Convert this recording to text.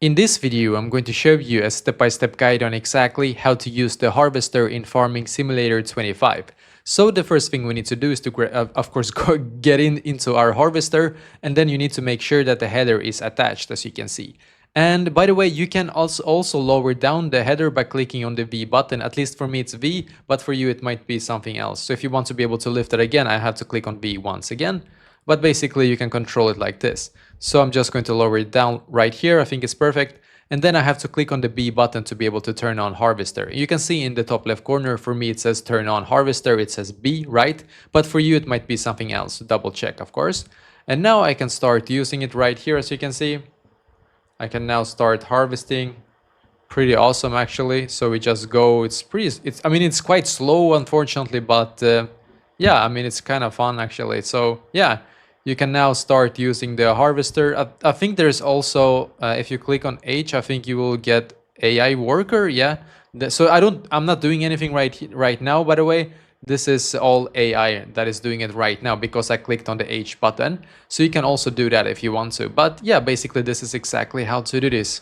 In this video, I'm going to show you a step-by-step guide on exactly how to use the harvester in Farming Simulator 25. So the first thing we need to do is to, of course, get into our harvester, and then you need to make sure that the header is attached, as you can see. And by the way, you can also lower down the header by clicking on the V button. At least for me it's V, but for you it might be something else. So if you want to be able to lift it again, I have to click on V once again. But basically you can control it like this. So I'm just going to lower it down right here. I think it's perfect. And then I have to click on the B button to be able to turn on harvester. You can see in the top left corner, for me it says turn on harvester, it says B, right? But for you it might be something else. Double check, of course. And now I can start using it right here, as you can see. I can now start harvesting. Pretty awesome, actually. So we just go, I mean, it's quite slow, unfortunately, but yeah, I mean, it's kind of fun, actually. So yeah, you can now start using the harvester. I think there's also, if you click on H, I think you will get AI worker. Yeah. So I'm not doing anything right now, by the way. This is all AI that is doing it right now because I clicked on the H button. So you can also do that if you want to. But yeah, basically this is exactly how to do this.